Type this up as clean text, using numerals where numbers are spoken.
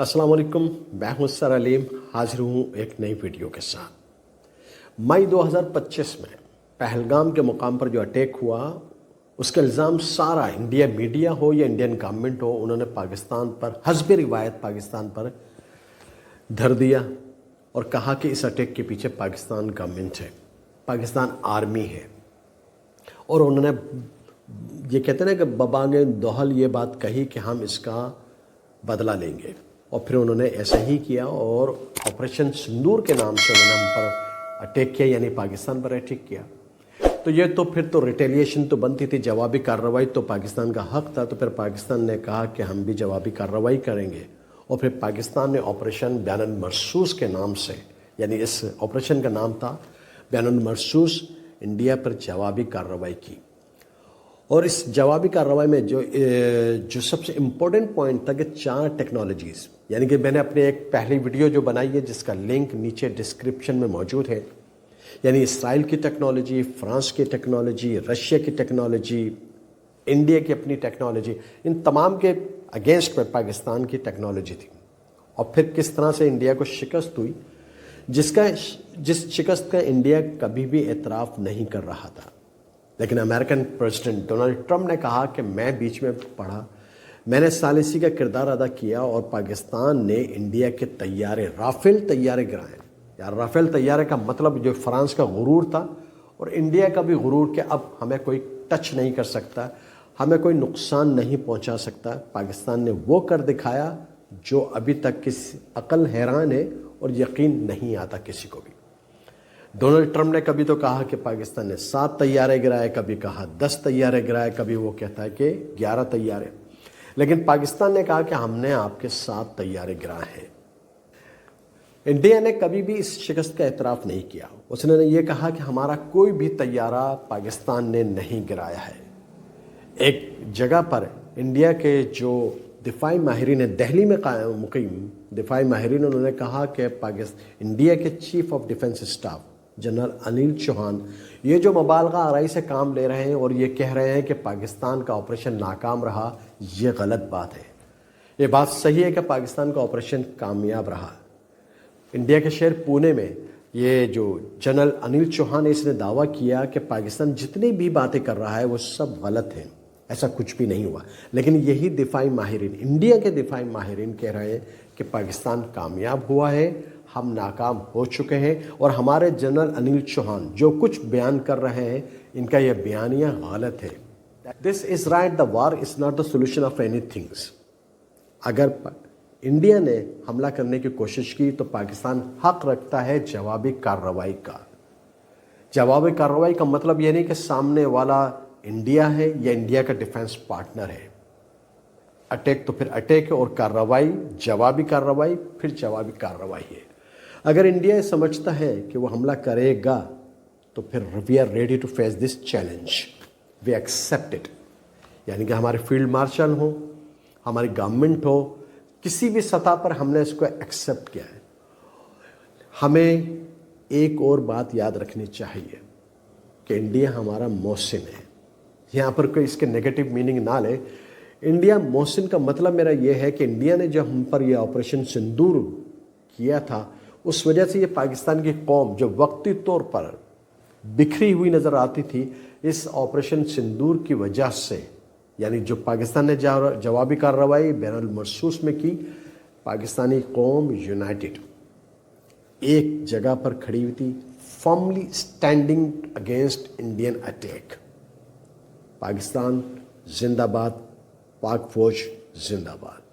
अस्सलाम वालेकुम, मैं हूं सर अलीम, हाजिर हूं एक नई वीडियो के साथ। मई 2025 में पहलगाम के मुकाम पर जो अटैक हुआ, उसका इल्ज़ाम सारा इंडिया मीडिया हो या इंडियन गवर्नमेंट हो, उन्होंने पाकिस्तान पर हस्ब रिवायत पाकिस्तान पर धर दिया और कहा कि इस अटैक के पीछे पाकिस्तान गवर्नमेंट है, पाकिस्तान आर्मी है। और उन्होंने ये कहते हैं कि बबांगे दोहल ये बात कही कि हम इसका बदला लेंगे, और फिर उन्होंने ऐसा ही किया और ऑपरेशन सिंदूर के नाम से उन्होंने हम पर अटैक किया, यानी पाकिस्तान पर अटैक किया। तो ये तो फिर तो रिटेलिएशन तो बनती थी, जवाबी कार्रवाई तो पाकिस्तान का हक था। तो फिर पाकिस्तान ने कहा कि हम भी जवाबी कार्रवाई करेंगे, और फिर पाकिस्तान ने ऑपरेशन बैनुल मरसूस के नाम से, यानी इस ऑपरेशन का नाम था बैनुल मरसूस, इंडिया पर जवाबी कार्रवाई की। और इस जवाबी कार्रवाई में जो सबसे इम्पोर्टेंट पॉइंट था कि 4 टेक्नोलॉजीज़, यानी कि मैंने अपने एक पहली वीडियो जो बनाई है जिसका लिंक नीचे डिस्क्रिप्शन में मौजूद है, यानी इसराइल की टेक्नोलॉजी, फ्रांस की टेक्नोलॉजी, रशिया की टेक्नोलॉजी, इंडिया की अपनी टेक्नोलॉजी, इन तमाम के अगेंस्ट में पाकिस्तान की टेक्नोलॉजी थी। और फिर किस तरह से इंडिया को शिकस्त हुई, जिस शिकस्त का इंडिया कभी भी एतराफ़ नहीं कर रहा था। लेकिन अमेरिकन प्रेसिडेंट डोनाल्ड ट्रंप ने कहा कि मैं बीच में पड़ा, मैंने सालिसी का किरदार अदा किया और पाकिस्तान ने इंडिया के तैयारे, राफेल तैयारे गिराए। यार, राफेल तैयारे का मतलब जो फ्रांस का गुरूर था और इंडिया का भी गुरूर कि अब हमें कोई टच नहीं कर सकता, हमें कोई नुकसान नहीं पहुंचा सकता। पाकिस्तान ने वो कर दिखाया जो अभी तक किसी अकल हैरान है और यकीन नहीं आता किसी को भी। डोनाल्ड ट्रंप ने कभी तो कहा कि पाकिस्तान ने 7 तैयारे गिराए, कभी कहा 10 तैयारे गिराए, कभी वो कहता है कि 11 तैयारे। लेकिन पाकिस्तान ने कहा कि हमने आपके 7 तैयारे गिराए हैं। इंडिया ने कभी भी इस शिकस्त का एतराफ़ नहीं किया। उसने ये कहा कि हमारा कोई भी तैयारा पाकिस्तान ने नहीं गिराया है। एक जगह पर इंडिया के जो दिफाई माहिरीन है, दिल्ली में मुक़ीम दिफाई माहिरीन, उन्होंने कहा कि इंडिया के chief of defence staff general Anil Chauhan ये जो मुबालगा आराई से काम ले रहे हैं और ये कह रहे हैं कि पाकिस्तान का ऑपरेशन नाकाम रहा, ये गलत बात है। ये बात सही है कि पाकिस्तान का ऑपरेशन कामयाब रहा। इंडिया के शहर पुणे में ये जो जनरल अनिल चौहान ने इसने दावा किया कि पाकिस्तान जितनी भी बातें कर रहा है वो सब गलत हैं, ऐसा कुछ भी नहीं हुआ। लेकिन यही दिफाई माहिरीन, इंडिया के दिफाई माहिरीन कह रहे हैं कि पाकिस्तान कामयाब हुआ है, हम नाकाम हो चुके हैं। और हमारे जनरल अनिल चौहान जो कुछ बयान कर रहे हैं, इनका यह बयानिया गलत है। This is right, the war is not the solution of any things. अगर इंडिया ने हमला करने की कोशिश की तो पाकिस्तान हक रखता है जवाबी कार्रवाई का। जवाबी कार्रवाई का मतलब ये नहीं कि सामने वाला इंडिया है या इंडिया का डिफेंस पार्टनर है। अटैक तो फिर अटैक है, और कार्रवाई जवाबी कार्रवाई फिर जवाबी कार्रवाई है। अगर इंडिया समझता है कि वो हमला करेगा तो फिर we are ready to face this challenge, we accept it. यानी कि हमारे फील्ड मार्शल हो, हमारी गवर्नमेंट हो, किसी भी सतह पर हमने इसको एक्सेप्ट किया है। हमें एक और बात याद रखनी चाहिए कि इंडिया हमारा मोहसिन है। यहाँ पर कोई इसके नेगेटिव मीनिंग ना ले। इंडिया मोहसिन का मतलब मेरा ये है कि इंडिया ने जब हम पर यह ऑपरेशन सिंदूर किया था, उस वजह से ये पाकिस्तान की कौम जो वक्ती तौर पर बिखरी हुई नज़र आती थी, इस ऑपरेशन सिंदूर की वजह से, यानी जो पाकिस्तान ने जवाबी कार्रवाई बैनुल मरसूस में की, पाकिस्तानी कौम यूनाइटेड एक जगह पर खड़ी हुई थी, firmly standing against Indian attack. Pakistan जिंदाबाद, पाक फौज जिंदाबाद।